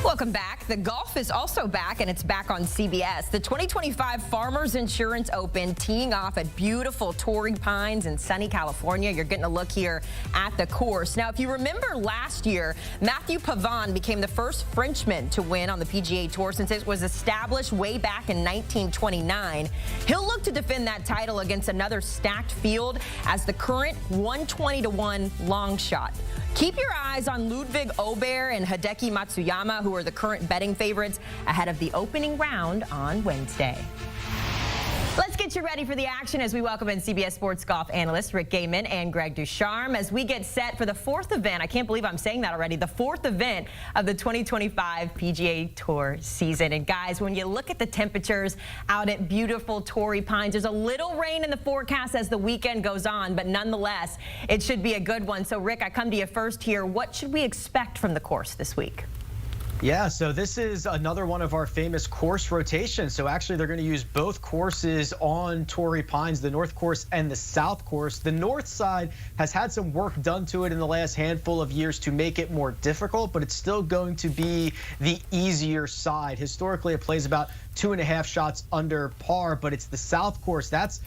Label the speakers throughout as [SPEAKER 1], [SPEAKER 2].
[SPEAKER 1] Welcome back. The golf is also back, and it's back on CBS. The 2025 Farmers Insurance Open teeing off at beautiful Torrey Pines in sunny California. You're getting a look here at the course. Now, if you remember last year, Matthew Pavon became the first Frenchman to win on the PGA Tour since it was established way back in 1929. He'll look to defend that title against another stacked field as the current 120-1 long shot. Keep your eyes on Ludwig Ober and Hideki Matsuyama, who are the current betting favorites ahead of the opening round on Wednesday. Let's get you ready for the action as we welcome in CBS Sports golf analysts Rick Gehman and Greg Ducharme as we get set for the fourth event. I can't believe I'm saying that already. The fourth event of the 2025 PGA Tour season. And guys, when you look at the temperatures out at beautiful Torrey Pines, there's a little rain in the forecast as the weekend goes on, but nonetheless, it should be a good one. So Rick, I come to you first here. What should we expect from the course this week?
[SPEAKER 2] Yeah, so this is another one of our famous course rotations. So actually, they're going to use both courses on Torrey Pines, the north course and the south course. The north side has had some work done to it in the last handful of years to make it more difficult, but it's still going to be the easier side. Historically, it plays about 2.5 shots under par, but it's the south course. That's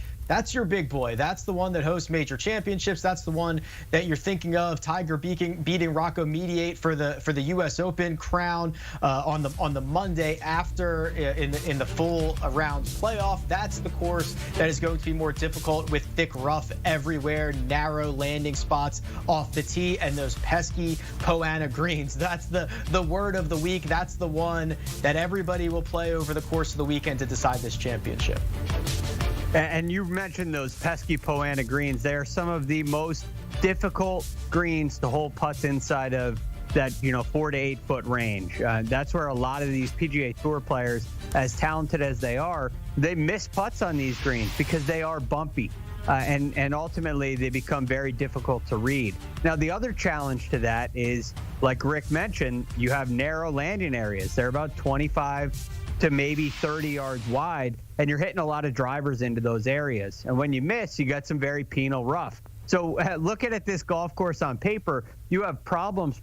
[SPEAKER 2] your big boy. That's the one that hosts major championships. That's the one that you're thinking of. Tiger beating Rocco Mediate for the U.S. Open crown on the Monday after in the full rounds playoff. That's the course that is going to be more difficult with thick rough everywhere, narrow landing spots off the tee, and those pesky Poa annua greens. That's the word of the week. That's the one that everybody will play over the course of the weekend to decide this championship.
[SPEAKER 3] And you mentioned those pesky Poa annua greens. They are some of the most difficult greens to hold putts inside of that, 4 to 8 foot range. That's where a lot of these PGA Tour players, as talented as they are, they miss putts on these greens because they are bumpy. And ultimately, they become very difficult to read. Now, the other challenge to that is, like Rick mentioned, you have narrow landing areas. They're about 25 to maybe 30 yards wide, and you're hitting a lot of drivers into those areas. And when you miss, you got some very penal rough. So looking at this golf course on paper, you have problems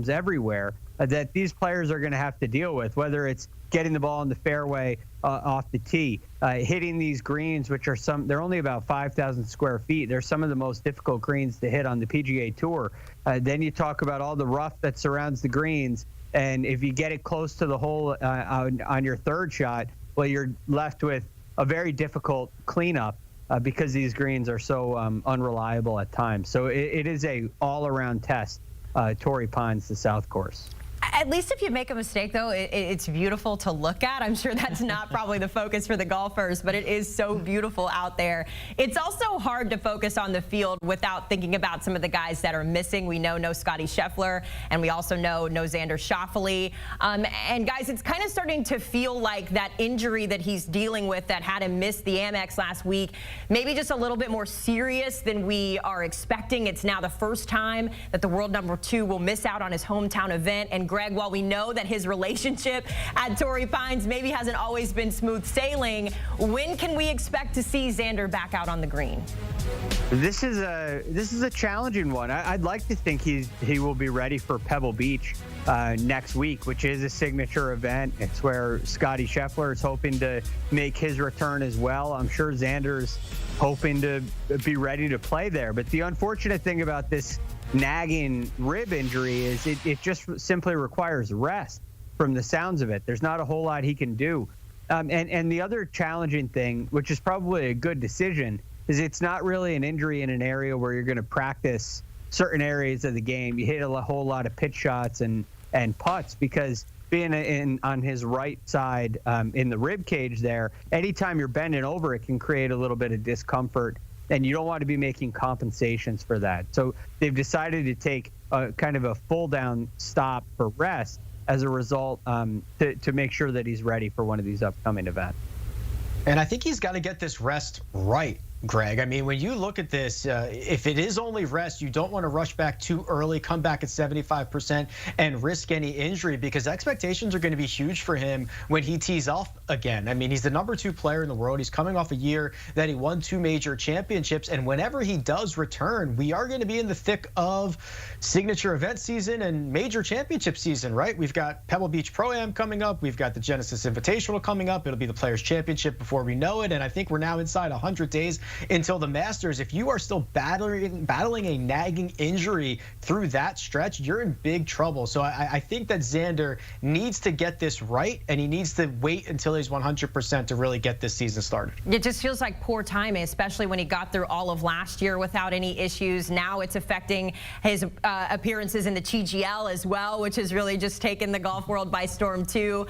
[SPEAKER 3] everywhere that these players are going to have to deal with, whether it's getting the ball in the fairway off the tee, hitting these greens, which are they're only about 5,000 square feet. They're some of the most difficult greens to hit on the PGA Tour. Then you talk about all the rough that surrounds the greens. And if you get it close to the hole on your third shot, well, you're left with a very difficult cleanup because these greens are so unreliable at times. So it is a all-around test, Torrey Pines, the south course.
[SPEAKER 1] At least if you make a mistake, though, it's beautiful to look at. I'm sure that's not probably the focus for the golfers, but it is so beautiful out there. It's also hard to focus on the field without thinking about some of the guys that are missing. We know no Scotty Scheffele, and we also know no Xander Schauffele. And guys, it's kind of starting to feel like that injury that he's dealing with that had him miss the Amex last week, maybe just a little bit more serious than we are expecting. It's now the first time that the world number 2 will miss out on his hometown event. And Greg, while we know that his relationship at Torrey Pines maybe hasn't always been smooth sailing, when can we expect to see Xander back out on the green?
[SPEAKER 3] This is a challenging one. I'd like to think he will be ready for Pebble Beach next week, which is a signature event. It's where Scotty Scheffele is hoping to make his return as well. I'm sure Xander's hoping to be ready to play there. But the unfortunate thing about this nagging rib injury is it just simply requires rest from the sounds of it. There's not a whole lot he can do. And the other challenging thing, which is probably a good decision, is it's not really an injury in an area where you're going to practice certain areas of the game. You hit a whole lot of pitch shots and putts because being on his right side in the rib cage there, anytime you're bending over, it can create a little bit of discomfort, and you don't want to be making compensations for that. So they've decided to take kind of a full down stop for rest as a result to make sure that he's ready for one of these upcoming events.
[SPEAKER 2] And I think he's got to get this rest right. Greg. I mean, when you look at this, if it is only rest, you don't want to rush back too early, come back at 75% and risk any injury, because expectations are going to be huge for him when he tees off again. I mean, he's the #2 player in the world. He's coming off a year that he won 2 major championships. And whenever he does return, we are going to be in the thick of signature event season and major championship season, right? We've got Pebble Beach Pro-Am coming up. We've got the Genesis Invitational coming up. It'll be the Players Championship before we know it. And I think we're now inside 100 days until the Masters. If you are still battling a nagging injury through that stretch, you're in big trouble. So I think that Xander needs to get this right, and he needs to wait until he's 100% to really get this season started.
[SPEAKER 1] It just feels like poor timing, especially when he got through all of last year without any issues. Now it's affecting his appearances in the TGL as well, which has really just taken the golf world by storm too.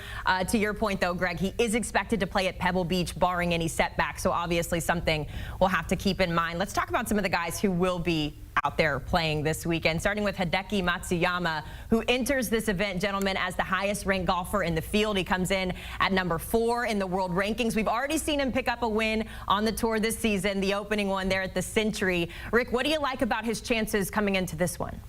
[SPEAKER 1] To your point, though, Greg, he is expected to play at Pebble Beach, barring any setbacks. So obviously something we'll have to keep in mind. Let's talk about some of the guys who will be out there playing this weekend, starting with Hideki Matsuyama, who enters this event, gentlemen, as the highest ranked golfer in the field. He comes in at #4 in the world rankings. We've already seen him pick up a win on the tour this season, the opening one there at the Century. Rick, what do you like about his chances coming into this one?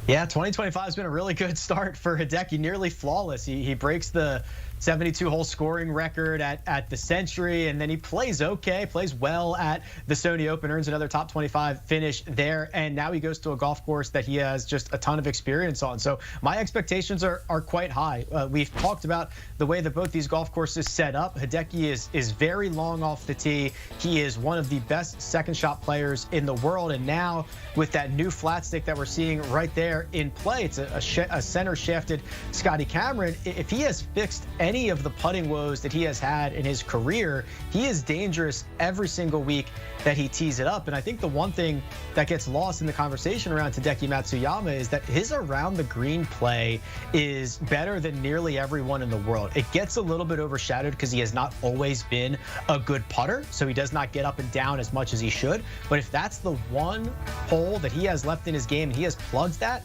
[SPEAKER 2] Yeah, 2025 has been a really good start for Hideki, nearly flawless. He breaks the 72-hole scoring record at the Century, and then he plays well at the Sony Open, earns another top 25 finish there, and now he goes to a golf course that he has just a ton of experience on. So my expectations are quite high. We've talked about the way that both these golf courses set up. Hideki is very long off the tee. He is one of the best second shot players in the world, and now with that new flat stick that we're seeing right there in play, it's a center shafted Scotty Cameron. If he has fixed any of the putting woes that he has had in his career, he is dangerous every single week that he tees it up. And I think the one thing that gets lost in the conversation around Hideki Matsuyama is that his around the green play is better than nearly everyone in the world. It gets a little bit overshadowed because he has not always been a good putter, so he does not get up and down as much as he should. But if that's the one hole that he has left in his game and he has plugged that,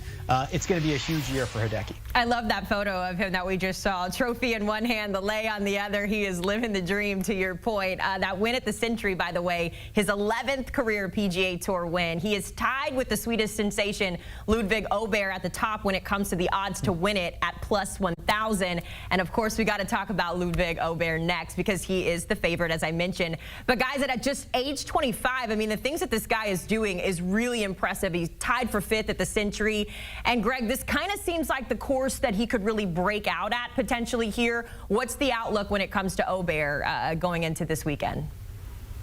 [SPEAKER 2] it's going to be a huge year for Hideki.
[SPEAKER 1] I love that photo of him that we just saw. Trophy in one hand, the lei on the other. He is living the dream, to your point. That win at the Century, by the way, his 11th career PGA Tour win. He is tied with the Swedish sensation Ludvig Åberg at the top when it comes to the odds to win it at +1,000. And of course, we got to talk about Ludvig Åberg next because he is the favorite, as I mentioned. But guys, at just age 25, I mean, the things that this guy is doing is really impressive. He's tied for 5th at the Century. And Greg, this kind of seems like the course that he could really break out at potentially here. What's the outlook when it comes to Åberg going into this weekend?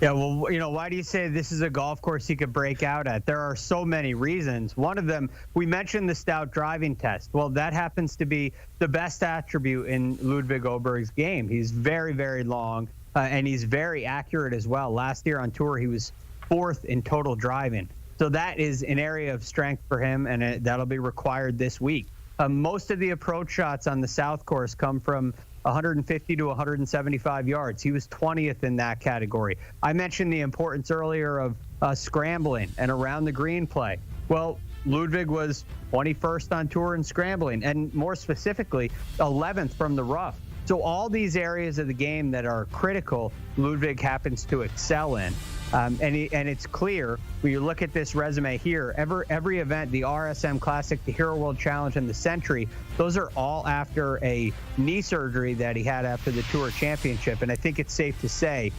[SPEAKER 3] Yeah, well, you know, why do you say this is a golf course he could break out at? There are so many reasons. One of them, we mentioned the stout driving test. Well, that happens to be the best attribute in Ludvig Åberg's game. He's very, very long, and he's very accurate as well. Last year on tour, he was 4th in total driving. So that is an area of strength for him, and that'll be required this week. Most of the approach shots on the South course come from 150 to 175 yards. He was 20th in that category. I mentioned the importance earlier of scrambling and around the green play. Well, Ludvig was 21st on tour in scrambling, and more specifically, 11th from the rough. So all these areas of the game that are critical, Ludvig happens to excel in. And it's clear when you look at this resume here, every event, the RSM Classic, the Hero World Challenge, and the Century, those are all after a knee surgery that he had after the Tour Championship. And I think it's safe to say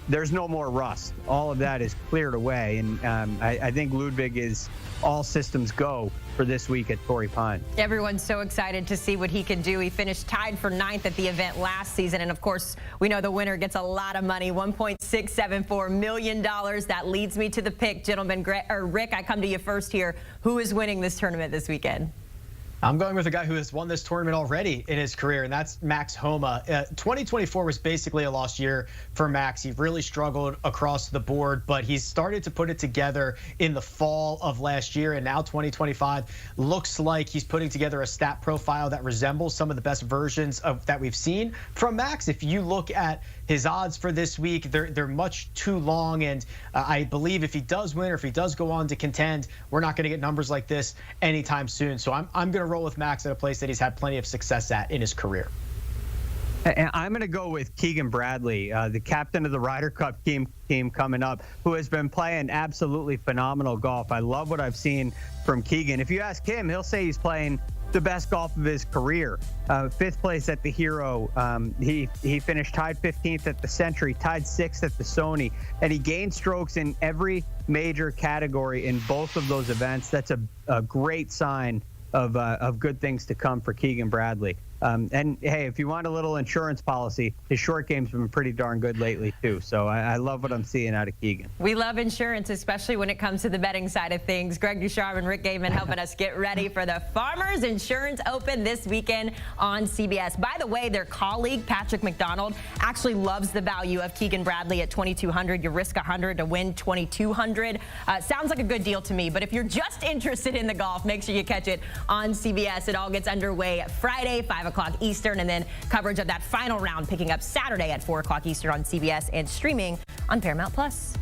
[SPEAKER 3] there's no more rust. All of that is cleared away. And I think Ludvig is all systems go for this week at Torrey Pines. Everyone's
[SPEAKER 1] so excited to see what he can do. He finished tied for 9th at the event last season. And of course, we know the winner gets a lot of money, $1.674 million. That leads me to the pick, gentlemen. Rick, I come to you first here. Who is winning this tournament this weekend?
[SPEAKER 2] I'm going with a guy who has won this tournament already in his career, and that's Max Homa. 2024 was basically a lost year for Max. He really struggled across the board, but he's started to put it together in the fall of last year, and now 2025 looks like he's putting together a stat profile that resembles some of the best versions of that we've seen from Max. If you look at his odds for this week, they're much too long, and I believe if he does win or if he does go on to contend, we're not going to get numbers like this anytime soon. So I'm going to roll with Max at a place that he's had plenty of success at in his career.
[SPEAKER 3] And I'm going to go with Keegan Bradley, the captain of the Ryder Cup team coming up, who has been playing absolutely phenomenal golf. I love what I've seen from Keegan. If you ask him, he'll say he's playing the best golf of his career. 5th place at the Hero. He finished tied 15th at the Century, tied 6th at the Sony, and he gained strokes in every major category in both of those events. That's a great sign of good things to come for Keegan Bradley. And hey, if you want a little insurance policy, his short game's been pretty darn good lately too. So I love what I'm seeing out of Keegan.
[SPEAKER 1] We love insurance, especially when it comes to the betting side of things. Greg Ducharme and Rick Gehman helping us get ready for the Farmers Insurance Open this weekend on CBS. By the way, their colleague, Patrick McDonald, actually loves the value of Keegan Bradley at $2,200. You risk $100 to win $2,200. Sounds like a good deal to me, but if you're just interested in the golf, make sure you catch it on CBS. It all gets underway Friday, 5 o'clock Eastern, and then coverage of that final round picking up Saturday at 4 o'clock Eastern on CBS and streaming on Paramount Plus.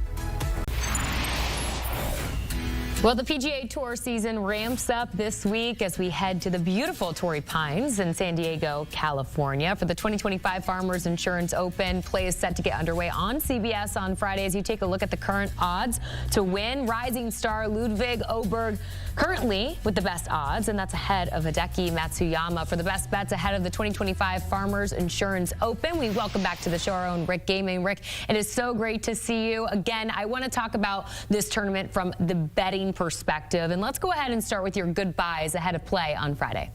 [SPEAKER 4] Well, the PGA Tour season ramps up this week as we head to the beautiful Torrey Pines in San Diego, California. For the 2025 Farmers Insurance Open, play is set to get underway on CBS on Friday. As you take a look at the current odds to win, rising star Ludwig Åberg currently with the best odds, and that's ahead of Hideki Matsuyama. For the best bets ahead of the 2025 Farmers Insurance Open, we welcome back to the show our own Rick Gehman. Rick, it is so great to see you again. I want to talk about this tournament from the betting perspective, and let's go ahead and start with your good buys ahead of play on Friday.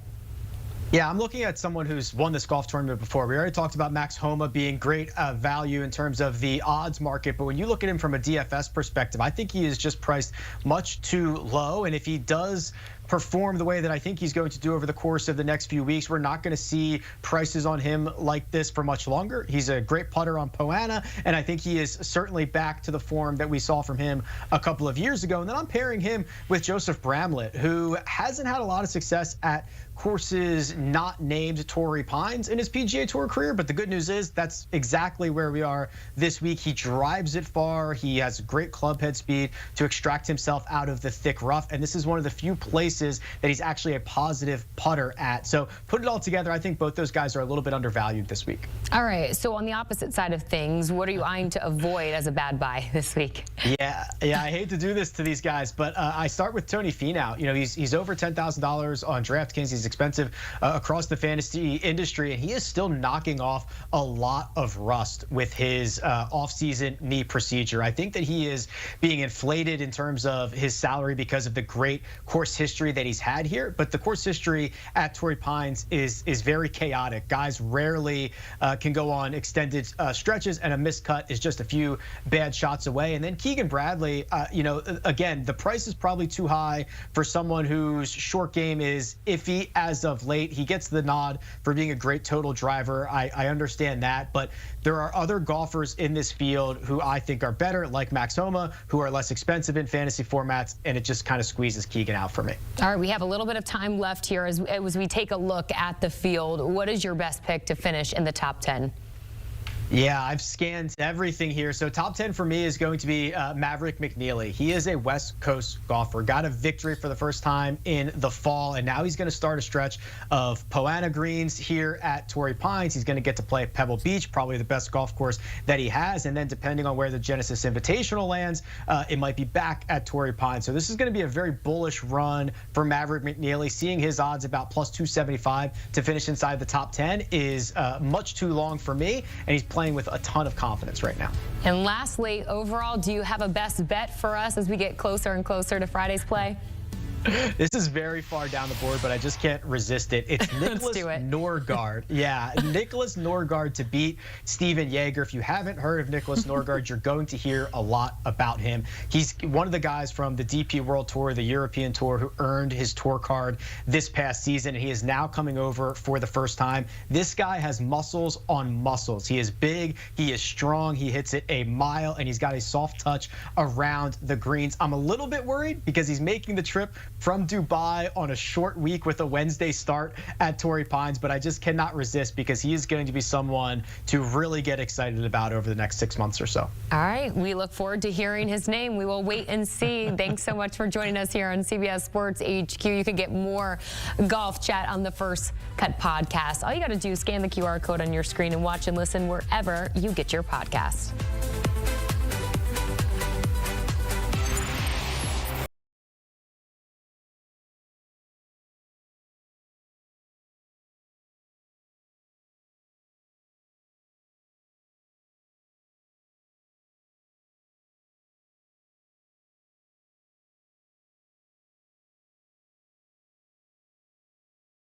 [SPEAKER 2] Yeah, I'm looking at someone who's won this golf tournament before. We already talked about Max Homa being great value in terms of the odds market, but when you look at him from a DFS perspective, I think he is just priced much too low, and if he does perform the way that I think he's going to do over the course of the next few weeks, we're not going to see prices on him like this for much longer. He's a great putter on Poana, and I think he is certainly back to the form that we saw from him a couple of years ago. And then I'm pairing him with Joseph Bramlett, who hasn't had a lot of success at courses not named Torrey Pines in his PGA Tour career, but the good news is that's exactly where we are this week. He drives it far. He has great club head speed to extract himself out of the thick rough, and this is one of the few places that he's actually a positive putter at. So put it all together, I think both those guys are a little bit undervalued this week.
[SPEAKER 4] All right, so on the opposite side of things, what are you eyeing to avoid as a bad buy this week?
[SPEAKER 2] Yeah, I hate to do this to these guys, but I start with Tony Finau. You know, he's over $10,000 on DraftKings. He's expensive across the fantasy industry, and he is still knocking off a lot of rust with his off-season knee procedure. I think that he is being inflated in terms of his salary because of the great course history that he's had here, but the course history at Torrey Pines is very chaotic. Guys rarely can go on extended stretches, and a miscut is just a few bad shots away. And then Keegan Bradley, you know, again, the price is probably too high for someone whose short game is iffy as of late. He gets the nod for being a great total driver. I understand that, but there are other golfers in this field who I think are better, like Max Homa, who are less expensive in fantasy formats, and it just kind of squeezes Keegan out for me.
[SPEAKER 4] All right, we have a little bit of time left here as we take a look at the field. What is your best pick to finish in the top 10?
[SPEAKER 2] Yeah, I've scanned everything here. So top 10 for me is going to be Maverick McNeely. He is a West Coast golfer. Got a victory for the first time in the fall, and now he's going to start a stretch of Poana greens here at Torrey Pines. He's going to get to play at Pebble Beach, probably the best golf course that he has. And then depending on where the Genesis Invitational lands, it might be back at Torrey Pines. So this is going to be a very bullish run for Maverick McNeely. Seeing his odds about plus 275 to finish inside the top 10 is much too long for me, and he's playing with a ton of confidence right now.
[SPEAKER 4] And lastly, overall, do you have a best bet for us as we get closer and closer to Friday's play?
[SPEAKER 2] This is very far down the board, but I just can't resist it. It's Nicholas Norgard. Yeah, Nicholas Norgard to beat Steven Jaeger. If you haven't heard of Nicholas Norgard, you're going to hear a lot about him. He's one of the guys from the DP World Tour, the European Tour, who earned his tour card this past season, and he is now coming over for the first time. This guy has muscles on muscles. He is big, he is strong, he hits it a mile, and he's got a soft touch around the greens. I'm a little bit worried because he's making the trip from Dubai on a short week with a Wednesday start at Torrey Pines, but I just cannot resist because he is going to be someone to really get excited about over the next 6 months or so.
[SPEAKER 4] All right, we look forward to hearing his name. We will wait and see. Thanks so much for joining us here on CBS Sports HQ. You can get more golf chat on the First Cut podcast. All you got to do is scan the QR code on your screen and watch and listen wherever you get your podcast.